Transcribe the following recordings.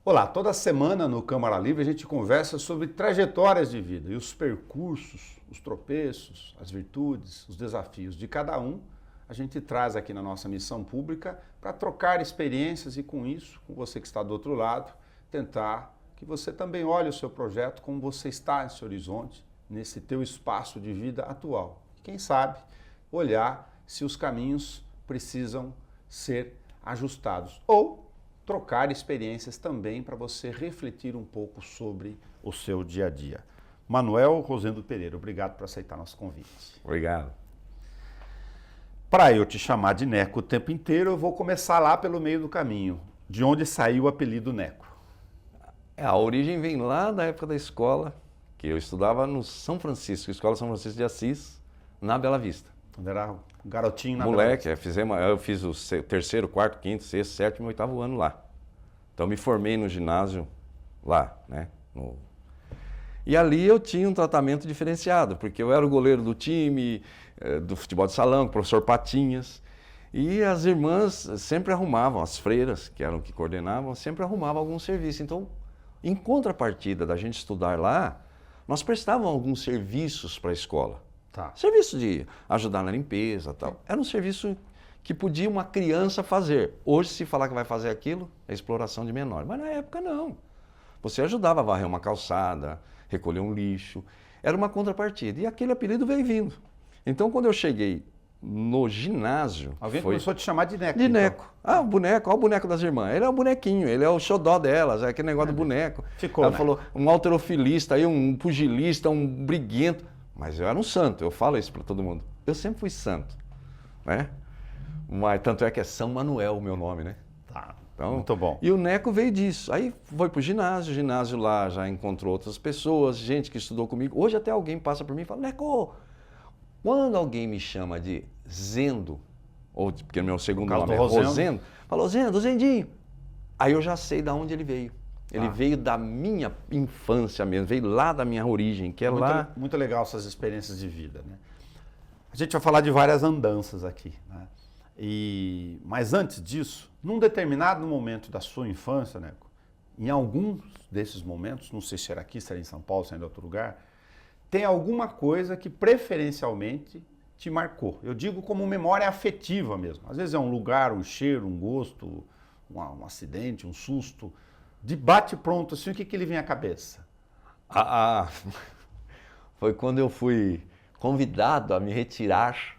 Olá, toda semana no Câmara Livre a gente conversa sobre trajetórias de vida e os percursos, os tropeços, as virtudes, os desafios de cada um. A gente traz aqui na nossa missão pública para trocar experiências e com isso, com você que está do outro lado, tentar que você também olhe o seu projeto como você está nesse horizonte, nesse teu espaço de vida atual. E quem sabe olhar se os caminhos precisam ser ajustados ou trocar experiências também para você refletir um pouco sobre o seu dia a dia. Manuel Rosendo Pereira, obrigado por aceitar nosso convite. Obrigado. Para eu te chamar de Neco o tempo inteiro, eu vou começar lá pelo meio do caminho. De onde saiu o apelido Neco? A origem vem lá da época da escola, que eu estudava no São Francisco, Escola São Francisco de Assis, na Bela Vista. Quando era um garotinho na Moleque, eu fiz o terceiro, quarto, quinto, sexto, sétimo e oitavo ano lá. Então me formei no ginásio lá, né? E ali eu tinha um tratamento diferenciado, porque eu era o goleiro do time, do futebol de salão, professor Patinhas, e as irmãs sempre arrumavam, as freiras, que eram que coordenavam, sempre arrumavam algum serviço. Então, em contrapartida da gente estudar lá, nós prestávamos alguns serviços para a escola. Tá. Serviço de ajudar na limpeza e tal. Era um serviço que podia uma criança fazer. Hoje, se falar que vai fazer aquilo, é exploração de menor. Mas na época, não. Você ajudava a varrer uma calçada, recolher um lixo. Era uma contrapartida. E aquele apelido veio vindo. Então, quando eu cheguei no ginásio... Alguém começou a te chamar de Neco. De Neco. Ah, o boneco, olha o boneco das irmãs. Ele é o bonequinho, ele é o xodó delas, é aquele negócio do boneco. Ficou, Ela né? falou, um halterofilista, aí, um pugilista, um briguento. Mas eu era um santo, eu falo isso para todo mundo. Eu sempre fui santo, né? Mas tanto é que é São Manuel o meu nome, né? Tá, Então, muito bom. E o Neco veio disso. Aí foi pro ginásio, o ginásio lá já encontrou outras pessoas, gente que estudou comigo. Hoje até alguém passa por mim e fala, Neco, quando alguém me chama de Zendo, ou porque meu segundo nome é Rosendo, falou, Zendo, Zendinho. Aí eu já sei de onde ele veio. Ele veio da minha infância mesmo, veio lá da minha origem, que é lá... Muito legal essas experiências de vida, né? A gente vai falar de várias andanças aqui, né? Mas antes disso, num determinado momento da sua infância, né, em alguns desses momentos, não sei se era aqui, se era em São Paulo, se era em outro lugar, tem alguma coisa que preferencialmente te marcou. Eu digo como memória afetiva mesmo. Às vezes é um lugar, um cheiro, um gosto, um acidente, um susto. De bate-pronto, assim, o que lhe vem à cabeça? Foi quando eu fui convidado a me retirar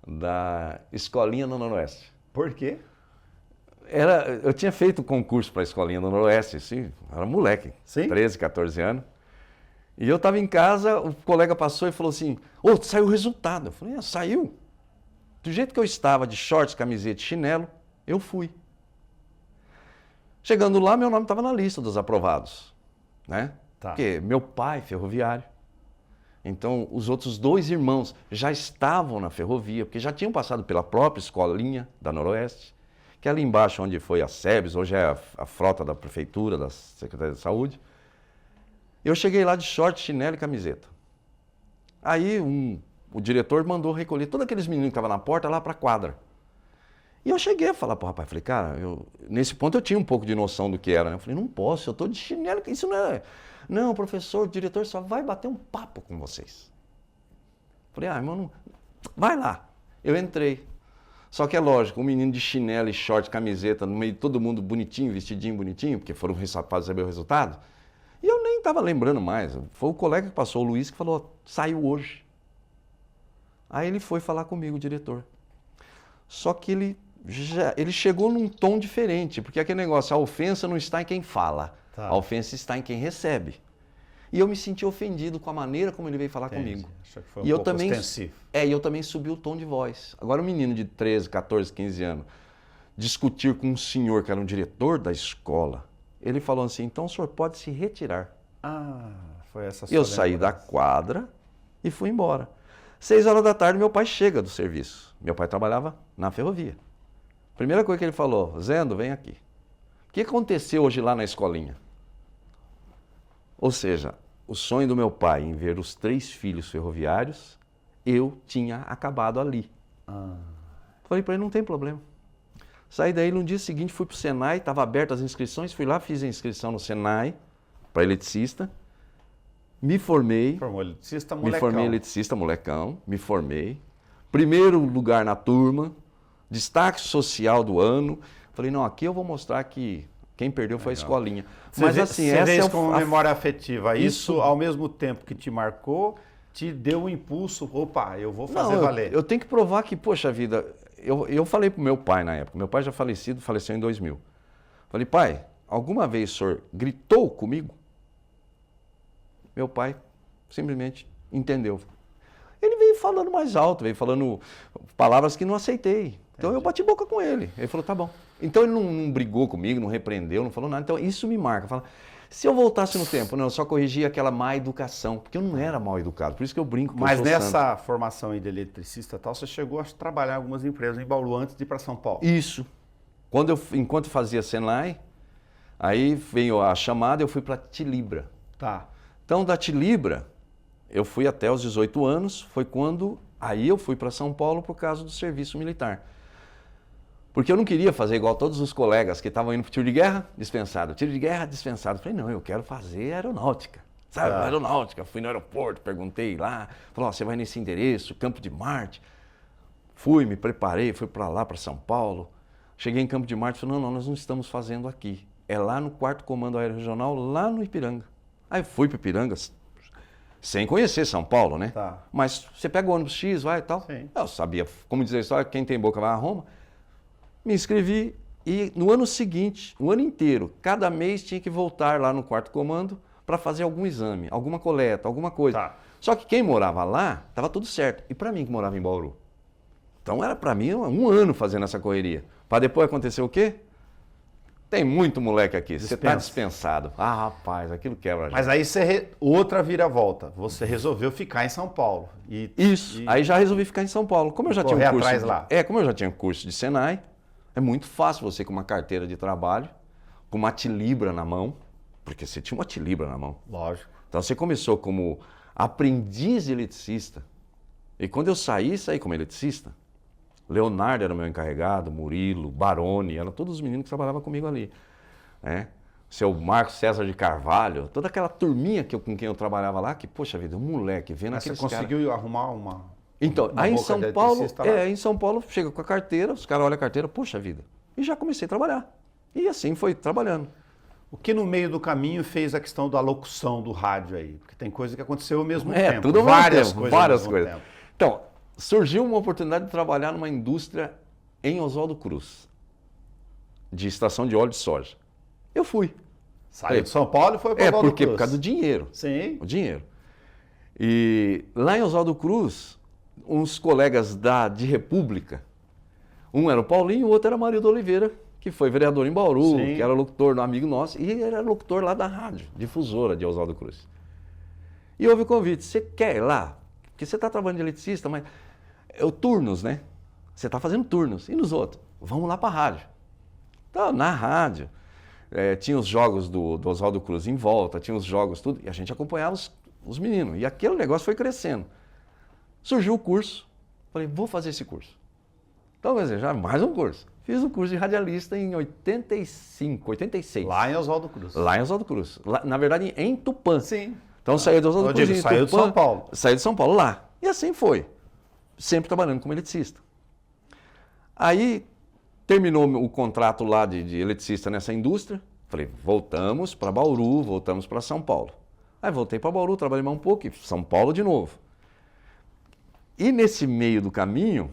da escolinha do Noroeste. Por quê? Eu tinha feito concurso para a escolinha do Noroeste, assim, era moleque, Sim? 13, 14 anos. E eu estava em casa, o colega passou e falou assim, saiu o resultado. Eu falei, saiu? Do jeito que eu estava, de shorts, camiseta e chinelo, eu fui. Chegando lá, meu nome estava na lista dos aprovados, né? Tá. Porque meu pai, ferroviário. Então, os outros dois irmãos já estavam na ferrovia, porque já tinham passado pela própria escolinha da Noroeste, que é ali embaixo onde foi a SEBS, hoje é a frota da prefeitura, da Secretaria de Saúde. Eu cheguei lá de short, chinelo e camiseta. Aí o diretor mandou recolher todos aqueles meninos que estavam na porta lá para a quadra. E eu cheguei a falar pro rapaz, falei, cara, nesse ponto eu tinha um pouco de noção do que era, né? Eu falei, não posso, eu tô de chinelo, isso não é... Não, professor, o diretor só vai bater um papo com vocês. Falei, irmão, não... vai lá. Eu entrei. Só que é lógico, um menino de chinelo e short, camiseta, no meio de todo mundo bonitinho, vestidinho, bonitinho, porque foram saber o resultado. E eu nem estava lembrando mais. Foi o colega que passou, o Luiz, que falou, saiu hoje. Aí ele foi falar comigo, o diretor. Só que ele chegou num tom diferente, porque aquele negócio, a ofensa não está em quem fala, Tá. A ofensa está em quem recebe. E eu me senti ofendido com a maneira como ele veio falar comigo. Acho que foi E eu pouco também, ostensivo. e eu também subi o tom de voz. Agora um menino de 13, 14, 15 anos, discutir com um senhor que era um diretor da escola, ele falou assim, então o senhor pode se retirar. Foi essa sua Eu saí da quadra e fui embora. 6 horas da tarde, meu pai chega do serviço. Meu pai trabalhava na ferrovia. Primeira coisa que ele falou, Zendo, vem aqui. O que aconteceu hoje lá na escolinha? Ou seja, o sonho do meu pai em ver os 3 filhos ferroviários, eu tinha acabado ali. Falei para ele, não tem problema. Saí daí no dia seguinte, fui para o Senai, estava aberto as inscrições, fui lá, fiz a inscrição no Senai para eletricista, me formei. Formou eletricista, molecão. Me formei eletricista, molecão, me formei. Primeiro lugar na turma, destaque social do ano. Falei, não, aqui eu vou mostrar que quem perdeu foi a escolinha. Mas assim, essa é como memória afetiva. Isso, ao mesmo tempo que te marcou, te deu um impulso. Opa, eu vou fazer valer. Eu tenho que provar que, poxa vida, eu falei pro meu pai na época, meu pai já faleceu em 2000. Falei, pai, alguma vez o senhor gritou comigo? Meu pai simplesmente entendeu. Ele veio falando mais alto, veio falando palavras que não aceitei. Então eu bati boca com ele. Ele falou, tá bom. Então ele não brigou comigo, não repreendeu, não falou nada. Então isso me marca. Fala, se eu voltasse no tempo, não, eu só corrigia aquela má educação, porque eu não era mal educado, por isso que eu brinco. Mas nessa formação aí de eletricista e tal, você chegou a trabalhar em algumas empresas em Bauru antes de ir para São Paulo. Isso. Enquanto fazia Senai, aí veio a chamada, eu fui para Tilibra. Tá. Então da Tilibra, eu fui até os 18 anos, foi quando aí eu fui para São Paulo por causa do serviço militar. Porque eu não queria fazer igual todos os colegas que estavam indo para o tiro de guerra, dispensado. Tiro de guerra, dispensado. Falei, não, eu quero fazer aeronáutica. Sabe, aeronáutica. Fui no aeroporto, perguntei lá. Falou, você vai nesse endereço, Campo de Marte. Fui, me preparei, fui para lá, para São Paulo. Cheguei em Campo de Marte, falei, não, nós não estamos fazendo aqui. É lá no 4º Comando Aéreo Regional, lá no Ipiranga. Aí fui para Ipiranga, sem conhecer São Paulo, né? Tá. Mas você pega o ônibus X, vai e tal. Sim. Eu sabia, como dizer a história, quem tem boca vai a Roma. Me inscrevi e no ano seguinte, o ano inteiro, cada mês tinha que voltar lá no 4º Comando para fazer algum exame, alguma coleta, alguma coisa. Tá. Só que quem morava lá, estava tudo certo. E para mim que morava em Bauru? Então era para mim um ano fazendo essa correria. Para depois acontecer o quê? Tem muito moleque aqui, você está dispensado. Ah, rapaz, aquilo quebra a gente. Mas aí outra viravolta, você resolveu ficar em São Paulo. Aí já resolvi ficar em São Paulo. Como eu já tinha um curso atrás lá. Como eu já tinha um curso de Senai, é muito fácil você com uma carteira de trabalho, com uma tilibra na mão, porque você tinha uma tilibra na mão. Lógico. Então você começou como aprendiz de eletricista. E quando eu saí como eletricista. Leonardo era o meu encarregado, Murilo, Baroni, eram todos os meninos que trabalhavam comigo ali. Né? Seu Marcos César de Carvalho, toda aquela turminha com quem eu trabalhava lá, que, poxa vida, um moleque vendo aqueles caras. Você conseguiu arrumar uma... Então, aí em São Paulo, chega com a carteira, os caras olham a carteira, poxa vida, e já comecei a trabalhar. E assim foi trabalhando. O que no meio do caminho fez a questão da locução do rádio aí? Porque tem coisa que aconteceu ao mesmo tempo. Tudo ao várias mesmo coisas. Tempo, várias coisas. Então, surgiu uma oportunidade de trabalhar numa indústria em Oswaldo Cruz, de estação de óleo de soja. Eu fui. Saiu de São Paulo e foi para Oswaldo Cruz. Por causa do dinheiro. Sim. O dinheiro. E lá em Oswaldo Cruz, uns colegas de República, um era o Paulinho, o outro era Marildo Oliveira, que foi vereador em Bauru, Sim. que era locutor, um amigo nosso, e ele era locutor lá da rádio, difusora de Oswaldo Cruz. E houve o convite, você quer ir lá? Porque você está trabalhando de eletricista, mas turnos, né? Você está fazendo turnos. E nos outros? Vamos lá para a rádio. Então, na rádio, tinha os jogos do Oswaldo Cruz em volta, tinha os jogos, tudo, e a gente acompanhava os meninos. E aquele negócio foi crescendo. Surgiu o curso, falei, vou fazer esse curso. Então, quer dizer, já mais um curso. Fiz o curso de radialista em 86. Lá em Oswaldo Cruz. Lá em Oswaldo Cruz. Lá, na verdade, em Tupã. Sim. Então saiu de Oswaldo Cruz, saiu de São Paulo. Saiu de São Paulo lá. E assim foi. Sempre trabalhando como eletricista. Aí terminou o contrato lá de eletricista nessa indústria. Falei, voltamos para Bauru, voltamos para São Paulo. Aí voltei para Bauru, trabalhei mais um pouco e São Paulo de novo. E nesse meio do caminho,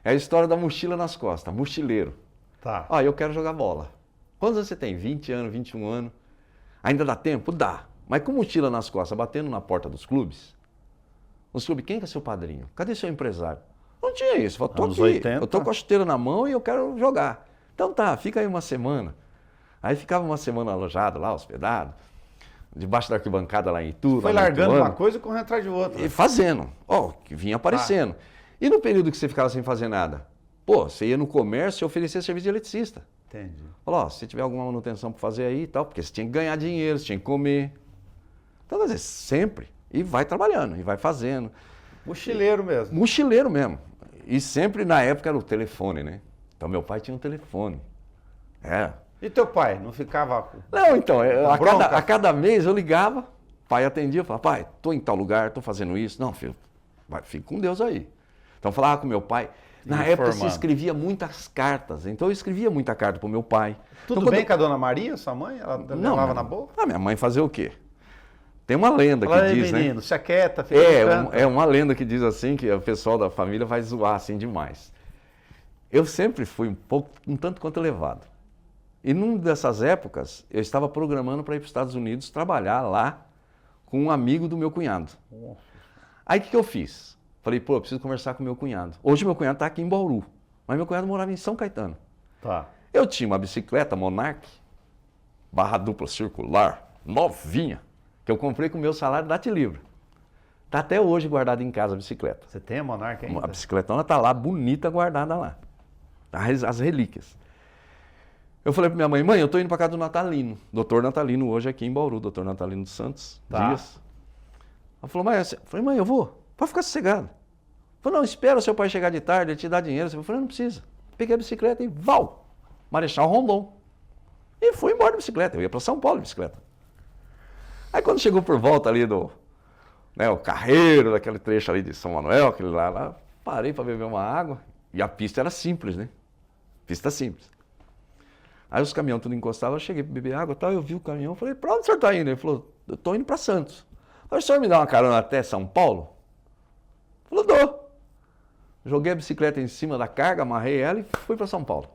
é a história da mochila nas costas, mochileiro. Tá. Eu quero jogar bola. Quantos anos você tem? 20 anos, 21 anos. Ainda dá tempo? Dá. Mas com mochila nas costas, batendo na porta dos clubes, os clubes, quem que é seu padrinho? Cadê seu empresário? Não tinha isso. Eu tô aqui, 80. eu tô com a chuteira na mão e eu quero jogar. Então tá, fica aí uma semana. Aí ficava uma semana alojado lá, hospedado, debaixo da arquibancada lá em Itu. Foi largando uma coisa e correndo atrás de outra. E fazendo. Que vinha aparecendo. Tá. E no período que você ficava sem fazer nada? Você ia no comércio e oferecia serviço de eletricista. Entendi. Falou, se tiver alguma manutenção para fazer aí e tal, porque você tinha que ganhar dinheiro, você tinha que comer. Então, quer dizer, sempre. E vai trabalhando, e vai fazendo. Mochileiro mesmo. Mochileiro mesmo. E sempre, na época, era o telefone, né? Então meu pai tinha um telefone. É. E teu pai, não ficava... Não, então, bronca? a cada mês eu ligava, pai atendia, eu falava, pai, tô em tal lugar, tô fazendo isso. Não, filho, fica com Deus aí. Então eu falava com meu pai. Na época se escrevia muitas cartas, então eu escrevia muita carta pro meu pai. Tudo então, bem com a dona Maria, sua mãe? Ela levava na boa? Ah, minha mãe fazia o quê? Tem uma lenda Fala que aí, diz, menino, né? se aquieta, fica no canto. É uma lenda que diz assim, que o pessoal da família vai zoar assim demais. Eu sempre fui um tanto quanto elevado. E numa dessas épocas, eu estava programando para ir para os Estados Unidos trabalhar lá com um amigo do meu cunhado. Nossa. Aí o que eu fiz? Falei, pô, eu preciso conversar com meu cunhado. Hoje meu cunhado está aqui em Bauru, mas meu cunhado morava em São Caetano. Tá. Eu tinha uma bicicleta Monarch, barra dupla circular, novinha, que eu comprei com o meu salário da Tilibra. Está até hoje guardada em casa a bicicleta. Você tem a Monarch ainda? A bicicletona está lá, bonita, guardada lá. As relíquias. Eu falei para minha mãe, mãe, eu estou indo para casa do Natalino. Doutor Natalino hoje aqui em Bauru, doutor Natalino dos Santos Dias. Ela falou, mas eu falei, mãe, eu vou. Pode ficar sossegado. Falei, não, espera o seu pai chegar de tarde, ele te dá dinheiro. Eu falei, não precisa. Peguei a bicicleta e val! Marechal Rondon. E fui embora de bicicleta. Eu ia para São Paulo de bicicleta. Aí quando chegou por volta ali do... Né, o carreiro, daquele trecho ali de São Manuel, aquele lá parei para beber uma água. E a pista era simples, né? Pista simples. Aí os caminhões tudo encostavam, eu cheguei para beber água e tal, eu vi o caminhão, falei, para onde o senhor está indo? Ele falou, eu estou indo para Santos. Aí o senhor me dá uma carona até São Paulo? Falou, dou. Joguei a bicicleta em cima da carga, amarrei ela e fui para São Paulo.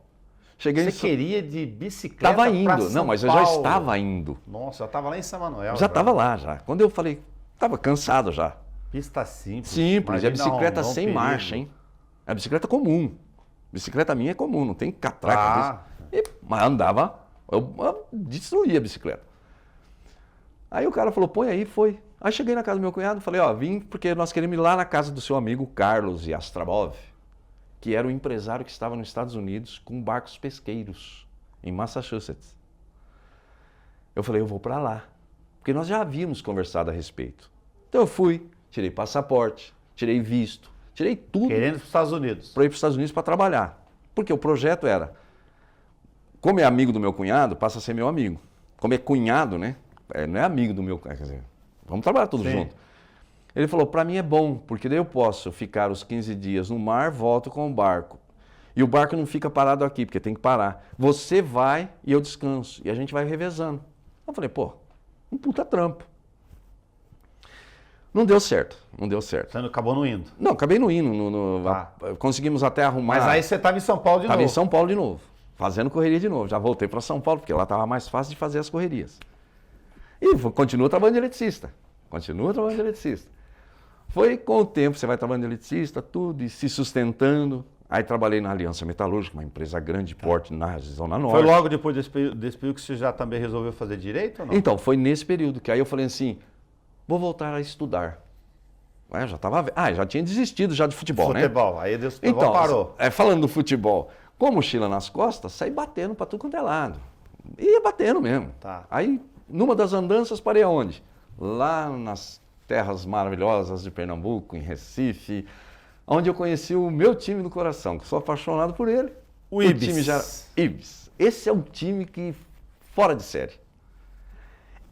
Cheguei Você queria de bicicleta Estava pra indo, São não, mas eu Paulo? já estava indo. Nossa, eu estava lá em São Manuel. Já estava lá, já. Quando eu falei, estava cansado já. Pista simples. Simples, e a Imagina bicicleta Rondon, sem perigo. marcha, hein? É a bicicleta comum. Bicicleta minha é comum, não tem catraca. Mas andava, eu destruía a bicicleta. Aí o cara falou, põe aí, foi. Aí cheguei na casa do meu cunhado, falei, ó, vim porque nós queremos ir lá na casa do seu amigo Carlos Yastrabov, que era um empresário que estava nos Estados Unidos com barcos pesqueiros, em Massachusetts. Eu falei, eu vou para lá, porque nós já havíamos conversado a respeito. Então eu fui, tirei passaporte, tirei visto, tirei tudo. Querendo ir para os Estados Unidos. Para ir para os Estados Unidos para trabalhar. Porque o projeto era, como é amigo do meu cunhado, passa a ser meu amigo. Como é cunhado, né? Não é amigo do meu cunhado, quer dizer, vamos trabalhar todos juntos. Ele falou, para mim é bom, porque daí eu posso ficar os 15 dias no mar, volto com o barco. E o barco não fica parado aqui, porque tem que parar. Você vai e eu descanso. E a gente vai revezando. Eu falei, pô, um puta trampo. Não deu certo, não deu certo. Você acabou não indo. Não, acabei não indo. Conseguimos até arrumar... Mas aí você estava em São Paulo de novo. Estava em São Paulo de novo, fazendo correria de novo. Já voltei para São Paulo, porque lá estava mais fácil de fazer as correrias. E continuo trabalhando de eletricista. Foi com o tempo, você vai trabalhando de eletricista, tudo, e se sustentando. Aí trabalhei na Aliança Metalúrgica, uma empresa grande de porte na Zona Norte. Foi logo depois desse período que você já também resolveu fazer direito ou não? Então, foi nesse período que aí eu falei assim, vou voltar a estudar. Já tinha desistido já de futebol, né? Aí o futebol então, parou. Falando do futebol, com a mochila nas costas, saí batendo para tudo quanto é lado. Ia batendo mesmo. Tá. Aí, numa das andanças, parei aonde? Lá nas terras maravilhosas de Pernambuco, em Recife, onde eu conheci o meu time do coração, que sou apaixonado por ele. O Ibis. Time Ibis. Esse é um time que, fora de série.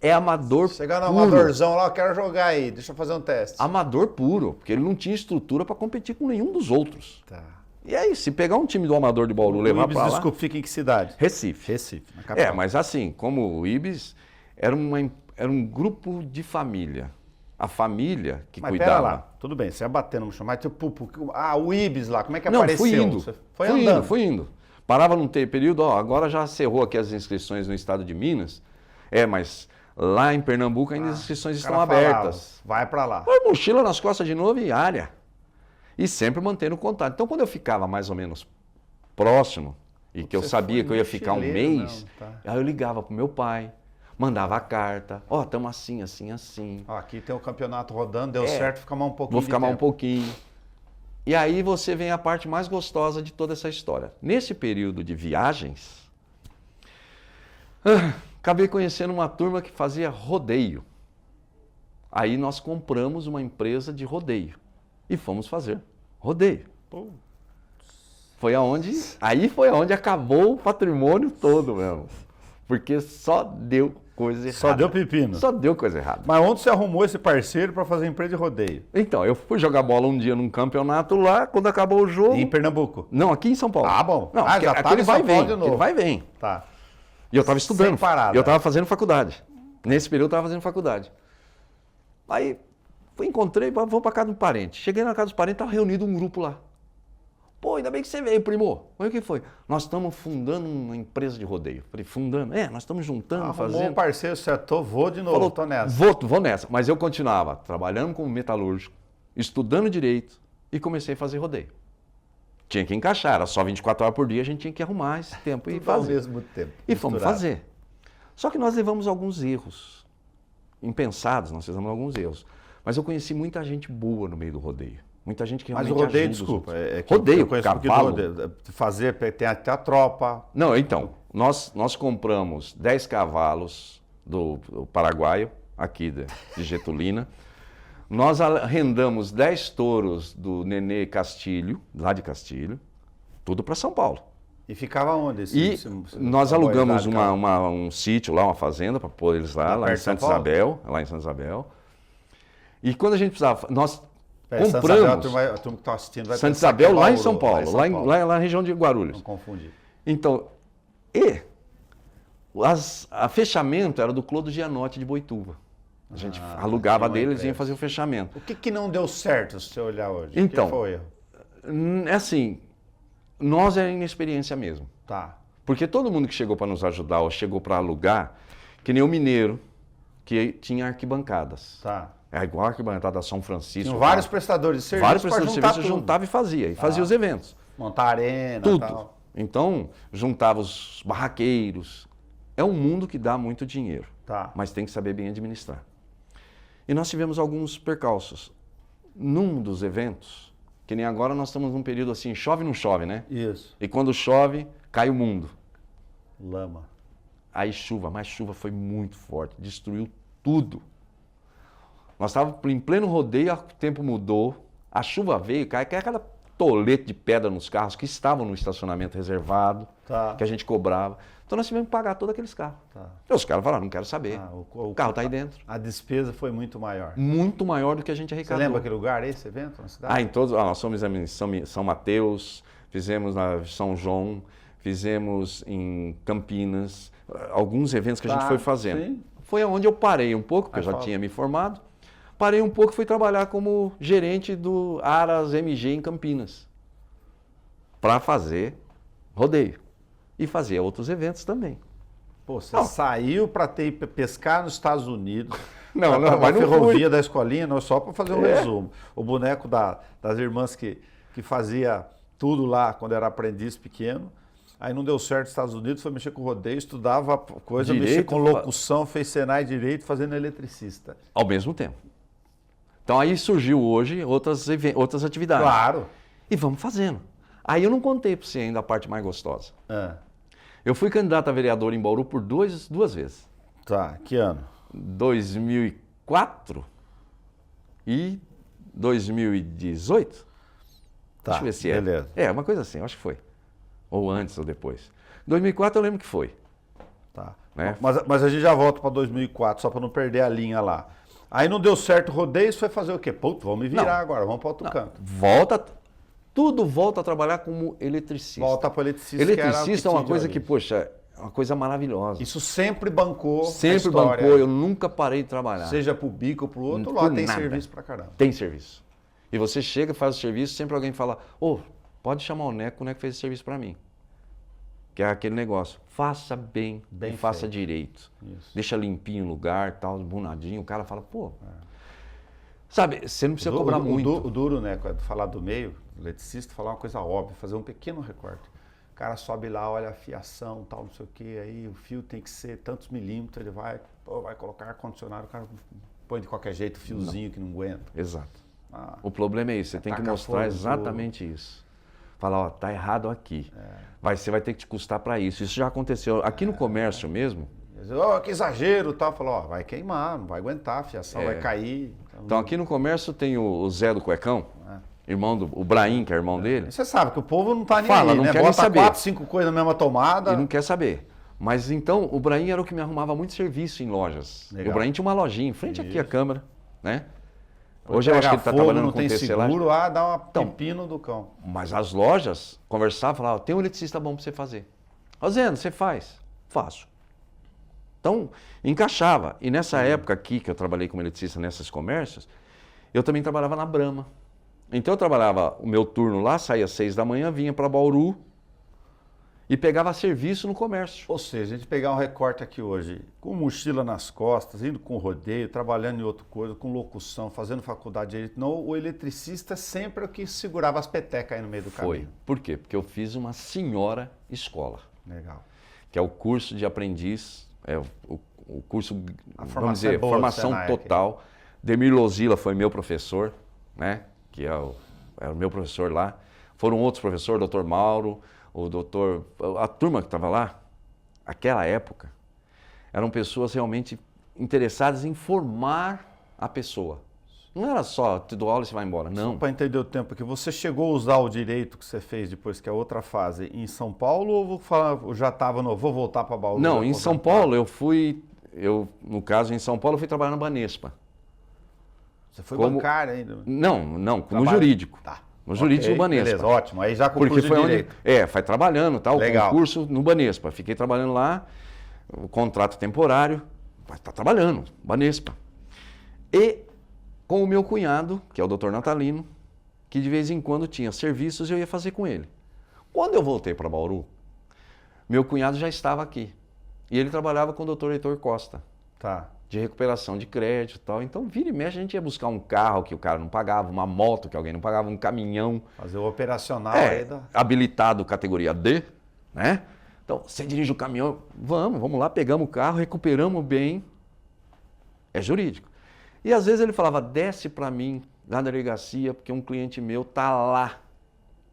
É amador Chegar no puro. amadorzão lá, eu quero jogar aí, deixa eu fazer um teste. Amador puro, porque ele não tinha estrutura para competir com nenhum dos outros. Tá. E aí, se pegar um time do amador de Bauru e levar Ibis, para lá... desculpa, fica em que cidade? Recife. Recife, na capital. Mas assim, como o Ibis, era um grupo de família. A família que Mas cuidava. pera lá, tudo bem, você ia batendo no chão, mas tipo, o Ibis lá, como é que Não, apareceu? fui indo. Você foi andando. Fui indo. Parava num período, agora já cerrou aqui as inscrições no estado de Minas. Mas lá em Pernambuco ainda as inscrições estão abertas. Vai para lá. Põe mochila nas costas de novo e área. E sempre mantendo contato. Então, quando eu ficava mais ou menos próximo, e que eu sabia que eu ia ficar um mês, aí eu ligava pro meu pai, mandava a carta, estamos assim, assim, assim. Aqui tem o campeonato rodando, deu certo, fica mais um pouquinho. Vou ficar mais um pouquinho. E aí você vem a parte mais gostosa de toda essa história. Nesse período de viagens, acabei conhecendo uma turma que fazia rodeio. Aí nós compramos uma empresa de rodeio e fomos fazer rodeio. Aí foi aonde acabou o patrimônio todo mesmo. Porque só deu coisa errada. Só deu pepino. Só deu coisa errada. Mas onde você arrumou esse parceiro para fazer empresa de rodeio? Então, eu fui jogar bola um dia num campeonato lá, quando acabou o jogo... Em Pernambuco? Não, aqui em São Paulo. Ah, bom. Não, já tá aquele em São vai e Paulo vem. de novo. Aquele vai e vem. Tá. E eu estava estudando. Sem parada. Eu estava fazendo faculdade. Nesse período eu estava fazendo faculdade. Aí, encontrei, vou para casa do parente. Cheguei na casa dos parentes, estava reunido um grupo lá. Pô, ainda bem que você veio, primo. Mas o que foi? Nós estamos fundando uma empresa de rodeio. Falei, fundando? Nós estamos juntando, fazendo. Arrumou um parceiro, acertou, vou de novo, Falou, tô nessa. Vou nessa. Mas eu continuava trabalhando como metalúrgico, estudando direito e comecei a fazer rodeio. Tinha que encaixar, era só 24 horas por dia, a gente tinha que arrumar esse tempo e Tudo ao fazer. mesmo tempo. E fomos misturado. fazer. Só que nós levamos alguns erros. Impensados, nós fizemos alguns erros. Mas eu conheci muita gente boa no meio do rodeio. Muita gente que Mas realmente o rodeio, ajuda os desculpa, outros. é que Rodeio, eu conheço um pouquinho cavalo. do rodeio. Fazer, tem até a tropa. Não, então, nós compramos 10 cavalos do paraguaio, aqui de Getulina. Nós arrendamos 10 touros do Nenê Castilho, lá de Castilho, tudo para São Paulo. E ficava onde? Nós alugamos um sítio lá, uma fazenda, para pôr eles lá em Santa Isabel, lá em Santa Isabel. E quando a gente precisava, nós compramos... Santa Isabel, a turma que está assistindo vai Santa pensar Isabel, que é lá em Bauru, São Paulo, lá na região de Guarulhos. Não confundir. Então, a fechamento era do Clodo Gianotti de Boituva. A gente alugava dele, eles iam fazer o fechamento. O que não deu certo, se você olhar hoje? Então, o que foi? É assim, nós é inexperiência mesmo. Tá. Porque todo mundo que chegou para nos ajudar ou chegou para alugar, que nem o mineiro, que tinha arquibancadas. Tá. É igual a arquibancada da São Francisco. Tinham vários prestadores de serviço. Vários prestadores de serviço juntava e fazia. E fazia os eventos. Montar arena, tudo. Tal. Então, juntava os barraqueiros. É um mundo que dá muito dinheiro. Tá. Mas tem que saber bem administrar. E nós tivemos alguns percalços. Num dos eventos, que nem agora nós estamos num período assim, chove não chove, né? Isso. E quando chove, cai o mundo. Lama. Aí mas chuva foi muito forte, destruiu tudo. Nós estávamos em pleno rodeio, o tempo mudou, a chuva veio, cai aquela tolete de pedra nos carros que estavam no estacionamento reservado, que a gente cobrava. Então nós tivemos que pagar todos aqueles carros. E os caras falaram, não quero saber, o carro está aí dentro. A despesa foi muito maior. Muito maior do que a gente arrecadou. Você lembra aquele lugar, esse evento na cidade? Nós fomos em São Mateus, fizemos na São João, fizemos em Campinas, alguns eventos que a gente foi fazendo. Sim. Foi onde eu parei um pouco, porque eu já tinha me formado. Parei um pouco e fui trabalhar como gerente do Aras MG em Campinas, para fazer rodeio. E fazia outros eventos também. Pô, você saiu para pescar nos Estados Unidos. Mas na não ferrovia fui. Da escolinha, não, só para fazer um resumo. O boneco das irmãs que fazia tudo lá quando era aprendiz pequeno. Aí não deu certo nos Estados Unidos, foi mexer com rodeio, estudava coisa, mexer com locução, fez Senai Direito, fazendo eletricista. Ao mesmo tempo. Então aí surgiu hoje outras atividades. Claro. E vamos fazendo. Aí eu não contei para você ainda a parte mais gostosa. Eu fui candidato a vereador em Bauru por duas vezes. Tá, que ano? 2004 e 2018. Tá, deixa eu ver se é. Beleza. Uma coisa assim, eu acho que foi. Ou antes ou depois. 2004 eu lembro que foi. Tá. Né? Mas a gente já volta para 2004, só para não perder a linha lá. Aí não deu certo o rodeio, você foi fazer o quê? Putz, vamos me virar agora, vamos para outro canto. Tudo volta a trabalhar como eletricista. Volta para o eletricista. Eletricista é uma coisa que, poxa, é uma coisa maravilhosa. Isso sempre bancou. Sempre bancou, eu nunca parei de trabalhar. Seja para o bico ou para o outro, lá tem serviço para caramba. Tem serviço. E você chega, faz o serviço, sempre alguém fala, pode chamar o Neco fez esse serviço para mim. Que é aquele negócio, faça bem e faça direito. Isso. Deixa limpinho o lugar, tal, bunadinho. O cara fala, sabe, você não precisa cobrar muito. O duro, né, falar do meio, o eletricista, falar uma coisa óbvia, fazer um pequeno recorte. O cara sobe lá, olha a fiação, tal, não sei o quê, aí o fio tem que ser tantos milímetros, ele vai colocar ar-condicionado, o cara põe de qualquer jeito, fiozinho que não aguenta. Exato. O problema é isso, você tem que mostrar exatamente isso. Falar, tá errado aqui. Você vai ter que te custar para isso. Isso já aconteceu. Aqui no comércio mesmo. Que exagero, tal. Falou, vai queimar, não vai aguentar, a fiação vai cair. Então aqui no comércio tem o Zé do Cuecão. o Brahim, que é irmão dele. Você sabe que o povo não tá nem Fala, aí, não né? quer nem Bota saber. 4, 5 coisas na mesma tomada. E não quer saber. Mas então, o Brahim era o que me arrumava muito serviço em lojas. Legal. O Brahim tinha uma lojinha em frente aqui à câmara, né? Hoje Hoje eu acho que ele está trabalhando não com tem tecelagem. seguro, dá uma pepino do cão. Mas as lojas conversavam, falavam, tem um eletricista bom para você fazer. Rosendo, você faz? Faço. Então, encaixava. E nessa época aqui, que eu trabalhei como eletricista nesses comércios, eu também trabalhava na Brahma. Então eu trabalhava o meu turno lá, saía às 6 da manhã, vinha para Bauru e pegava serviço no comércio. Ou seja, a gente pegar um recorte aqui hoje, com mochila nas costas, indo com rodeio, trabalhando em outra coisa, com locução, fazendo faculdade de direito. Não, o eletricista sempre é o que segurava as petecas aí no meio do caminho. Foi. Por quê? Porque eu fiz uma senhora escola, Legal. que é o curso de aprendiz, o curso, Vamos dizer, formação total. Demir Lozila foi meu professor, né? Que era o meu professor lá. Foram outros professores, doutor Mauro, o doutor... A turma que estava lá, aquela época, eram pessoas realmente interessadas em formar a pessoa. Não era só, te dou aula e você vai embora, não. Só para entender o tempo aqui, você chegou a usar o direito que você fez depois, que é outra fase, em São Paulo ou já estava vou voltar para Bauru? Não, em São Paulo no caso, em São Paulo, eu fui trabalhar na Banespa. Você foi bancário ainda? Não, no jurídico. Tá. No jurídico do Banespa. Beleza, ótimo. Aí já concluiu Porque foi direito. foi trabalhando, tal, o concurso no Banespa. Fiquei trabalhando lá, o contrato temporário, mas tá trabalhando, Banespa. E com o meu cunhado, que é o doutor Natalino, que de vez em quando tinha serviços e eu ia fazer com ele. Quando eu voltei para Bauru, meu cunhado já estava aqui. E ele trabalhava com o doutor Heitor Costa. Tá. De recuperação de crédito e tal. Então, vira e mexe, a gente ia buscar um carro que o cara não pagava, uma moto que alguém não pagava, um caminhão. Fazer o operacional aí habilitado categoria D, né? Então, você dirige o caminhão, vamos lá, pegamos o carro, recuperamos bem. É jurídico. E às vezes ele falava, desce para mim na delegacia, porque um cliente meu tá lá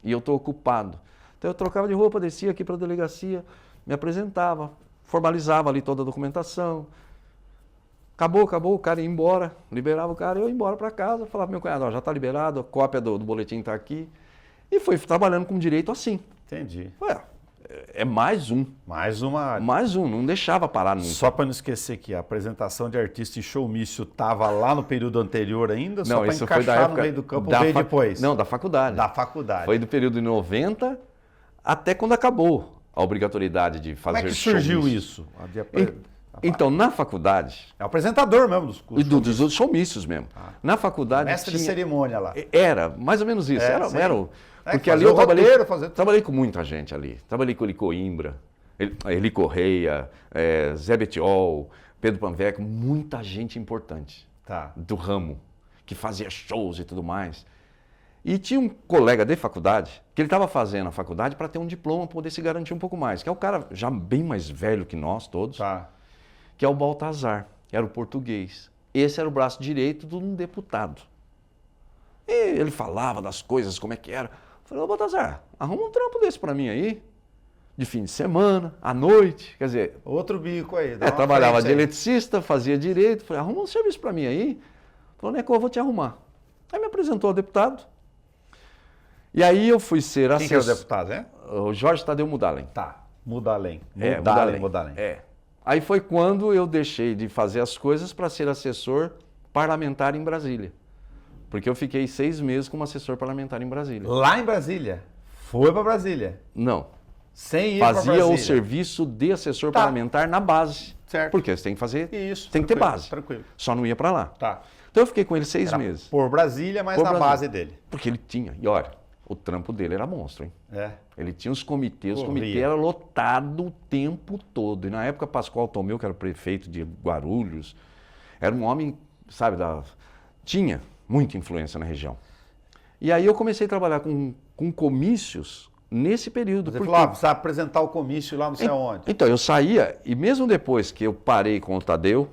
e eu tô ocupado. Então eu trocava de roupa, descia aqui para a delegacia, me apresentava, formalizava ali toda a documentação. Acabou, o cara ia embora, liberava o cara, eu ia embora para casa, falava pro meu cunhado, já está liberado, a cópia do boletim está aqui. E foi trabalhando com direito assim. Entendi. É mais um. Mais uma... Mais um, não deixava parar nunca. Só para não esquecer que a apresentação de artista em showmício estava lá no período anterior ainda, não, só para isso encaixar foi da época no meio do campo, veio depois? Não, da faculdade. Da faculdade. Foi do período de 90 até quando acabou a obrigatoriedade de fazer Como é que surgiu showmício. isso? Então, na faculdade... É o apresentador mesmo dos cursos. E dos outros showmícios mesmo. Na faculdade Mestre de cerimônia lá. Era, mais ou menos isso. Porque ali eu trabalhei com muita gente ali. Trabalhei com Eli Coimbra, Eli Correia, Zé Betiol, Pedro Panveco, muita gente importante do ramo, que fazia shows e tudo mais. E tinha um colega de faculdade, que ele estava fazendo a faculdade para ter um diploma, poder se garantir um pouco mais, que é o cara já bem mais velho que nós todos, que é o Baltazar, que era o português. Esse era o braço direito de um deputado. E ele falava das coisas, como é que era. Eu falei, ô Baltazar, arruma um trampo desse para mim aí, de fim de semana, à noite, quer dizer... Outro bico aí. Trabalhava de eletricista, fazia direito, falei, arruma um serviço para mim aí. Falou, Neco, eu vou te arrumar. Aí me apresentou ao deputado. E aí eu fui ser assessor... Quem que era o deputado, hein? O Jorge Tadeu Mudalem. Mudalem. Mudalem. Aí foi quando eu deixei de fazer as coisas para ser assessor parlamentar em Brasília. Porque eu fiquei 6 meses como assessor parlamentar em Brasília. Lá em Brasília? Foi para Brasília? Não. Sem ir para Brasília? Fazia o serviço de assessor parlamentar na base. Certo. Porque você tem que fazer... Isso. Tem que ter base. Tranquilo. Só não ia para lá. Então eu fiquei com ele 6 meses. Por Brasília, mas na base dele. Porque ele tinha... E olha, o trampo dele era monstro, hein? Ele tinha os comitês, o comitê era lotado o tempo todo. E na época, Pascoal Tomeu, que era o prefeito de Guarulhos, era um homem, sabe, tinha muita influência na região. E aí eu comecei a trabalhar com comícios nesse período. Você falou, precisa apresentar o comício lá não sei aonde. Então, eu saía, e mesmo depois que eu parei com o Tadeu,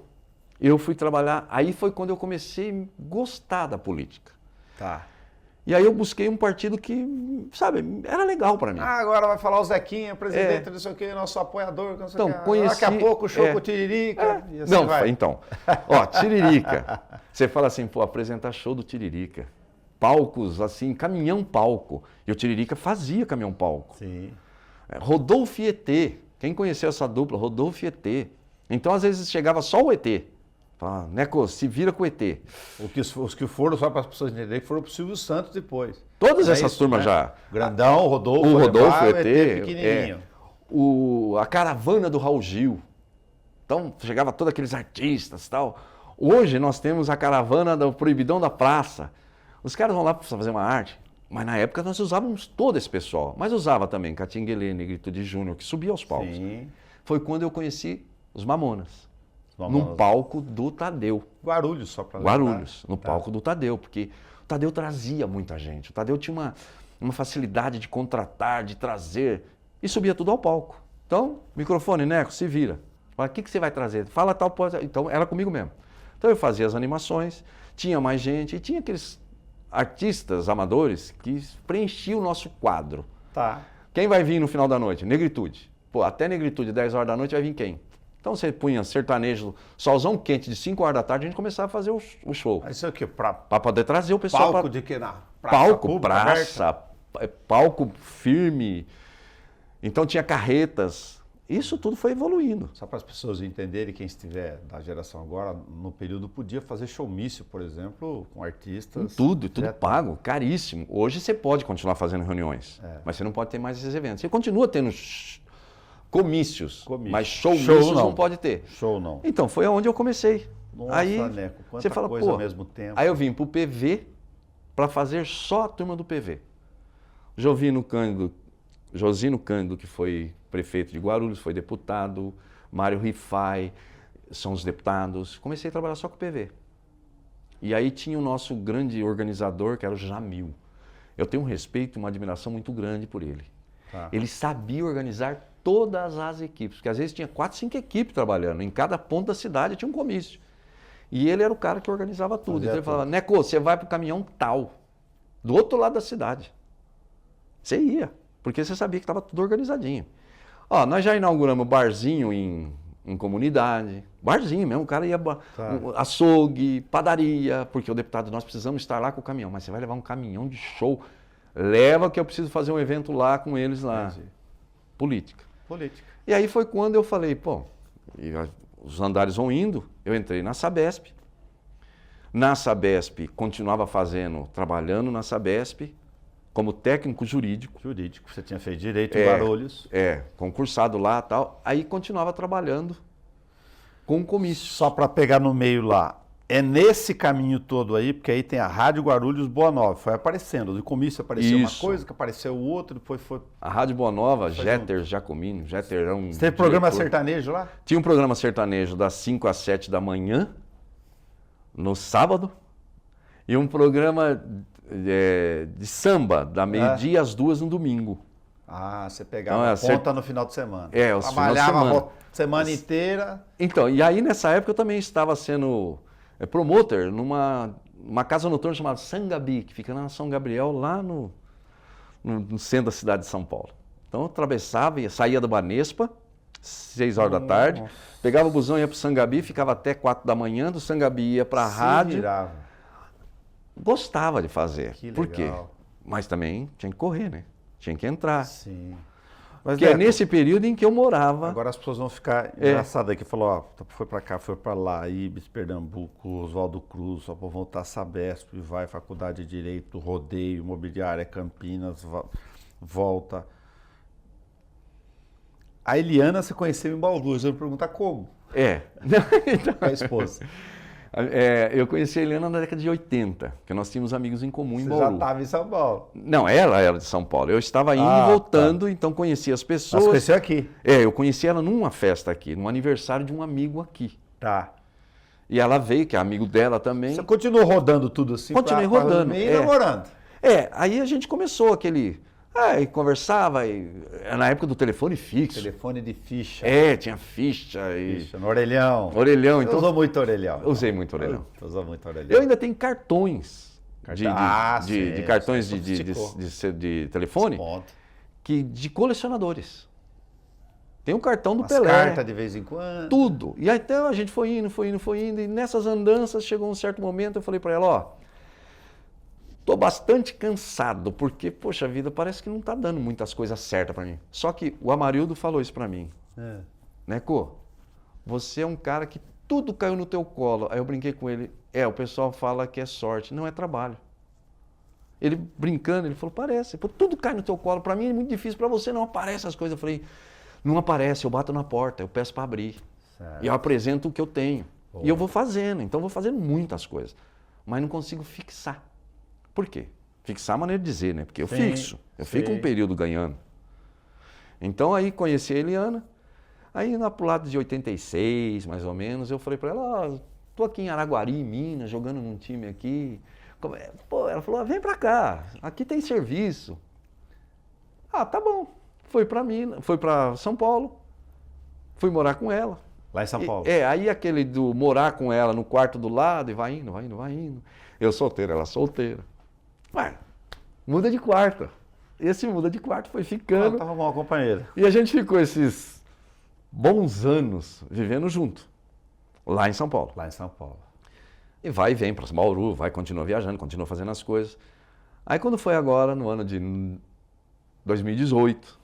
eu fui trabalhar, aí foi quando eu comecei a gostar da política. E aí eu busquei um partido que, sabe, era legal para mim. Agora vai falar o Zequinha, presidente, não sei o que, nosso apoiador, não sei então, o que. Daqui a pouco o show com o Tiririca. E assim Então, Tiririca. Você fala assim, apresentar show do Tiririca. palcos, assim, caminhão-palco. E o Tiririca fazia caminhão-palco. Sim. Rodolfo e ET. Quem conheceu essa dupla? Rodolfo e ET. Então, às vezes, chegava só o ET. Falava, Neco, se vira com o ET. Os que foram, só para as pessoas entenderem, que foram pro Silvio Santos depois. Todas Era essas isso, turmas né? já. Grandão, Rodolfo, O Rodolfo, o Alemão, ET. pequenininho. A caravana do Raul Gil. Então, chegava todos aqueles artistas e tal. Hoje, nós temos a caravana do Proibidão da Praça. Os caras vão lá para fazer uma arte. Mas na época nós usávamos todo esse pessoal. Mas usava também Catinguelê, Negritude Júnior, que subia aos palcos. Sim. Foi quando eu conheci os Mamonas. Mamonas. Num palco do Tadeu. Guarulhos, só para lembrar. Guarulhos, no palco do Tadeu. Porque o Tadeu trazia muita gente. O Tadeu tinha uma facilidade de contratar, de trazer. E subia tudo ao palco. Então, microfone, Neco, se vira. Fala, o que você vai trazer? Fala tal coisa. Então, era comigo mesmo. Então, eu fazia as animações, tinha mais gente, e tinha aqueles artistas amadores que preenchiam o nosso quadro. Tá. Quem vai vir no final da noite? Negritude. Pô, até Negritude, 10 horas da noite, vai vir quem? Então, você punha sertanejo, solzão quente, de 5 horas da tarde, a gente começava a fazer o show. Mas isso aqui, para Para poder trazer o pessoal. palco de que na praça Palco, pública, praça, palco firme. Então tinha carretas. Isso tudo foi evoluindo. Só para as pessoas entenderem, quem estiver da geração agora, no período podia fazer showmício, por exemplo, com artistas. Tudo direto. pago, caríssimo. Hoje você pode continuar fazendo reuniões, mas você não pode ter mais esses eventos. Você continua tendo comícios, mas showmícios não pode ter. Show não. Então foi aonde eu comecei. Nossa, aí Neco, quanta você fala, coisa pô, ao mesmo tempo. Aí eu vim para o PV para fazer só a turma do PV. Josino Cândido, que foi prefeito de Guarulhos, foi deputado, Mário Rifai, são os deputados. Comecei a trabalhar só com o PV. E aí tinha o nosso grande organizador, que era o Jamil. Eu tenho um respeito e uma admiração muito grande por ele. Tá. Ele sabia organizar todas as equipes, porque às vezes tinha 4, 5 equipes trabalhando, em cada ponto da cidade tinha um comício. E ele era o cara que organizava tudo. Fazia Então ele tudo. falava, Neco, você vai para o caminhão tal, do outro lado da cidade. Você ia, porque você sabia que estava tudo organizadinho. Ó, nós já inauguramos barzinho em comunidade, barzinho mesmo, o cara ia, açougue, padaria, porque o deputado, nós precisamos estar lá com o caminhão, mas você vai levar um caminhão de show, leva que eu preciso fazer um evento lá com eles lá. Entendi. Política. Política. E aí foi quando eu falei, pô, os andares vão indo, eu entrei na Sabesp. Na Sabesp, continuava trabalhando na Sabesp, como técnico jurídico. Jurídico, você tinha feito direito em Guarulhos. Concursado lá e tal. Aí continuava trabalhando com comício. Só para pegar no meio lá, é nesse caminho todo aí, porque aí tem a Rádio Guarulhos Boa Nova, foi aparecendo, do comício apareceu uma coisa, que apareceu outra, depois foi... A Rádio Boa Nova, Jeter Jacomini, Jeter era um Você teve programa diretor. sertanejo lá? Tinha um programa sertanejo das 5 às 7 da manhã, no sábado, e um programa de samba, da meio-dia às 2 no domingo. Ah, você pegava Então, ponta no final de semana. Os trabalhava final de a semana inteira. Então, e aí nessa época eu também estava sendo promotor numa casa noturna chamada Sangabi, que fica na São Gabriel, lá no centro da cidade de São Paulo. Então eu atravessava, saía da Banespa, 6 horas da tarde, pegava o busão, ia para o Sangabi, ficava até 4 da manhã, do Sangabi ia para a rádio. Virava. Gostava de fazer. Que Por quê? legal. Mas também tinha que correr, né? Tinha que entrar. Sim. Mas, Porque é Neto, nesse período em que eu morava. agora as pessoas vão ficar engraçadas aqui. Falou, ó, foi pra cá, foi pra lá, Ibis, Pernambuco, Oswaldo Cruz, só pra voltar a Sabesp, vai, Faculdade de Direito, Rodeio, Imobiliária, Campinas, volta. A Eliana você conheceu em Bauru, você vai me perguntar como? Com a esposa. Eu conheci a Helena na década de 80, porque nós tínhamos amigos em comum em Você Bauru. já estava em São Paulo. Não, ela era de São Paulo. Eu estava indo e voltando, então conhecia as pessoas. Mas conheceu aqui. Eu conheci ela numa festa aqui, num aniversário de um amigo aqui. Tá. E ela veio, que é amigo dela também. Você continuou rodando tudo assim? Continuei rodando. E namorando. Aí a gente começou aquele... e conversava, na época do telefone fixo. Telefone de ficha. Tinha ficha e... Ficha, no orelhão. Orelhão, Você então... usou muito orelhão. Usei muito orelhão. Usou muito orelhão. Eu ainda tenho cartões de sim, cartões você de telefone Ponto. de colecionadores. Tem um cartão do Umas Pelé. cartas de vez em quando. Tudo. E aí então a gente foi indo. E nessas andanças chegou um certo momento, eu falei para ela, Tô bastante cansado, porque, poxa vida, parece que não tá dando muitas coisas certas para mim. Só que o Amarildo falou isso para mim. Neco, você é um cara que tudo caiu no teu colo. Aí eu brinquei com ele. O pessoal fala que é sorte, não é trabalho. Ele brincando, ele falou, parece. Pô, tudo cai no teu colo. Para mim é muito difícil, para você não aparece as coisas. Eu falei, não aparece, eu bato na porta, eu peço para abrir. Certo. E eu apresento o que eu tenho. E eu vou fazendo, então eu vou fazendo muitas coisas. Mas não consigo fixar. Por quê? Fixar a maneira de dizer, né? Porque eu fixo, eu fico um período ganhando. Então aí conheci a Eliana, aí lá pro lado de 86, mais ou menos, eu falei para ela, tô aqui em Araguari, Minas, jogando num time aqui. Pô, ela falou, vem pra cá, aqui tem serviço. Ah, tá bom. Foi pra São Paulo, fui morar com ela. Lá em São Paulo? Aí aquele do morar com ela no quarto do lado e vai indo, vai indo, vai indo. Eu solteiro, ela solteira. Ué, muda de quarto. Esse muda de quarto foi ficando. Tava bom, companheira. E a gente ficou esses bons anos vivendo junto, lá em São Paulo. Lá em São Paulo. E vai e vem para Bauru, continua viajando, continua fazendo as coisas. Aí quando foi agora, no ano de 2018,